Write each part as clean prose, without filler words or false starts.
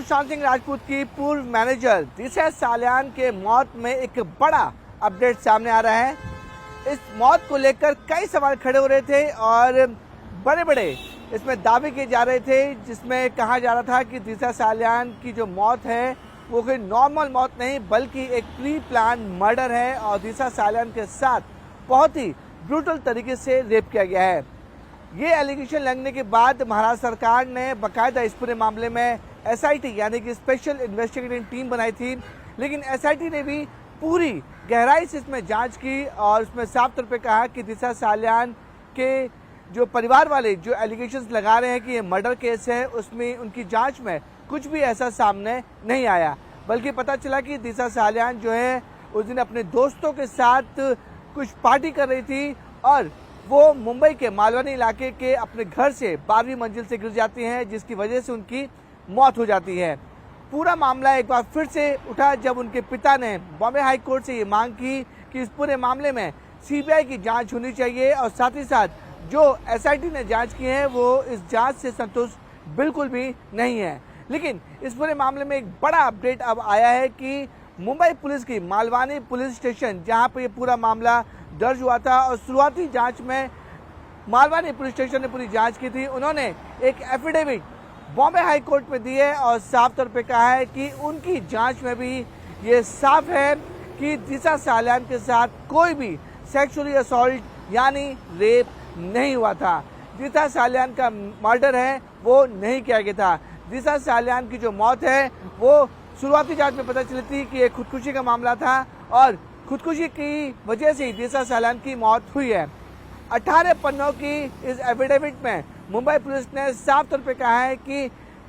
सुशांत सिंह राजपूत की पूर्व मैनेजर दिशा सालियान के मौत में एक बड़ा अपडेट सामने आ रहा है। इस मौत को लेकर कई सवाल खड़े हो रहे थे और बड़े बड़े इसमें दावे किए जा रहे थे, जिसमें कहा जा रहा था कि दिशा सालियान की जो मौत है वो कोई नॉर्मल मौत नहीं बल्कि एक प्री प्लान मर्डर है और दिशा सालियान के साथ बहुत ही ब्रूटल तरीके से रेप किया गया है। ये एलिगेशन लगने के बाद महाराष्ट्र सरकार ने बाकायदा इस पूरे मामले में एसआईटी यानी कि स्पेशल इन्वेस्टिगेटिंग टीम बनाई थी, लेकिन एसआईटी ने भी पूरी गहराई से इसमें जांच की और उसमें साफ तौर पे कहा कि दिशा सालियान के जो परिवार वाले जो एलिगेशंस लगा रहे हैं कि ये मर्डर केस है, उसमें उनकी जांच में कुछ भी ऐसा सामने नहीं आया, बल्कि पता चला कि दिशा सालियान जो है उस दिन अपने दोस्तों के साथ कुछ पार्टी कर रही थी और वो मुंबई के मालवनी इलाके के अपने घर से 12वीं मंजिल से गिर जाती हैं, जिसकी वजह से उनकी मौत हो जाती है। पूरा मामला एक बार फिर से उठा जब उनके पिता ने बॉम्बे हाई कोर्ट से ये मांग की कि इस पूरे मामले में सीबीआई की जांच होनी चाहिए और साथ ही साथ जो एसआईटी ने जांच की है वो इस जांच से संतुष्ट बिल्कुल भी नहीं है। लेकिन इस पूरे मामले में एक बड़ा अपडेट अब आया है कि मुंबई पुलिस की मालवानी पुलिस स्टेशन, जहां पर ये पूरा मामला दर्ज हुआ था और शुरुआती जांच में मालवानी पुलिस स्टेशन ने पूरी जांच की थी, उन्होंने एक एफिडेविट बॉम्बे हाई कोर्ट में दी है और साफ तौर पे कहा है कि उनकी जांच में भी ये साफ है कि दिशा सालियान के साथ कोई भी सेक्सुअली असॉल्ट यानी रेप नहीं हुआ था। दिशा सालियान का मर्डर है वो नहीं किया गया था। दिशा सालियान की जो मौत है वो शुरुआती जांच में पता चली थी कि ये खुदकुशी का मामला था और खुदकुशी की वजह से दिशा सालियान की मौत हुई है। 18 पन्नों की इस एफिडेविट में मुंबई पुलिस ने साफ तौर पे कहा है कि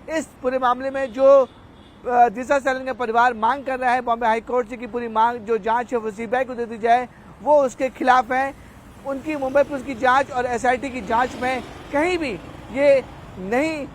इस पूरे मामले में जो दिशा सालियान का परिवार मांग कर रहा है बॉम्बे हाई कोर्ट से कि पूरी मांग जो जांच है वो सीबीआई को दे दी जाए, वो उसके खिलाफ है। उनकी मुंबई पुलिस की जांच और एसआईटी की जांच में कहीं भी ये नहीं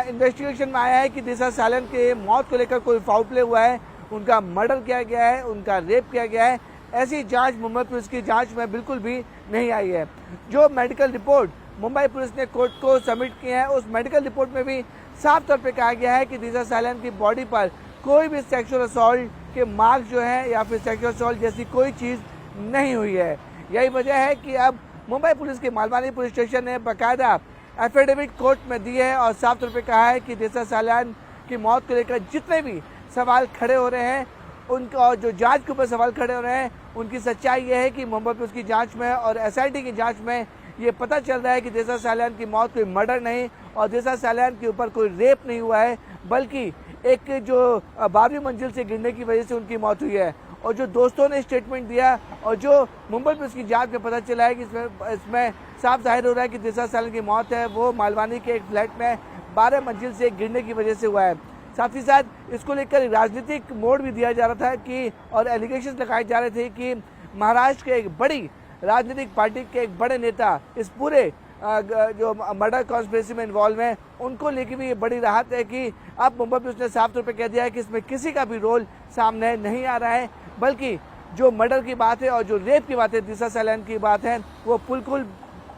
इन्वेस्टिगेशन में आया है कि दिशा सालियान के मौत को लेकर कोई फाउल प्ले हुआ है, उनका मर्डर किया गया है, उनका रेप किया गया है। ऐसी जांच मुंबई पुलिस की जांच में बिल्कुल भी नहीं आई है। जो मेडिकल रिपोर्ट मुंबई पुलिस ने कोर्ट को सबमिट की है, उस मेडिकल रिपोर्ट में भी साफ तौर पे कहा गया है कि दिशा सालियान की बॉडी पर कोई भी सेक्सुअल असॉल्ट के मार्क जो है या फिर सेक्सुअल असॉल्ट जैसी कोई चीज़ नहीं हुई है। यही वजह है कि अब मुंबई पुलिस के मालवानी पुलिस स्टेशन ने बाकायदा एफिडेविट कोर्ट में दी है और साफ तौर पे कहा है कि दिशा सालियान की मौत को लेकर जितने भी सवाल खड़े हो रहे हैं उनका जो जांच के ऊपर सवाल खड़े हो रहे हैं, उनकी सच्चाई ये है कि मुंबई पुलिस की जांच में और एसआईटी की जांच में ये पता चल रहा है कि दिशा सालियान की मौत कोई मर्डर नहीं और दिशा सालियान के ऊपर कोई रेप नहीं हुआ है, बल्कि एक जो 12वीं मंजिल से गिरने की वजह से उनकी मौत हुई है। और जो दोस्तों ने स्टेटमेंट दिया और जो मुंबई पुलिस की जांच में पता चला है कि इसमें साफ जाहिर हो रहा है कि दिशा सालियान की मौत है वो मालवानी के एक फ्लैट में 12 मंजिल से गिरने की वजह से हुआ है। साथ ही साथ इसको लेकर राजनीतिक मोड़ भी दिया जा रहा था कि और एलिगेशन लगाए जा रहे थे कि महाराष्ट्र के एक बड़ी राजनीतिक पार्टी के एक बड़े नेता इस पूरे जो मर्डर कॉन्स्पिरेसी में इन्वॉल्व हैं, उनको लेकर भी ये बड़ी राहत है कि अब मुंबई पुलिस ने साफ तौर पे कह दिया है कि इसमें किसी का भी रोल सामने नहीं आ रहा है, बल्कि जो मर्डर की बात है और जो रेप की बात है दिशा सालियान की बात है वो बिल्कुल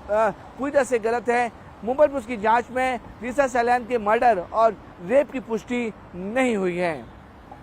पूरी तरह से गलत है। मुंबई पुलिस की जांच में दिशा सालियान के मर्डर और रेप की पुष्टि नहीं हुई है।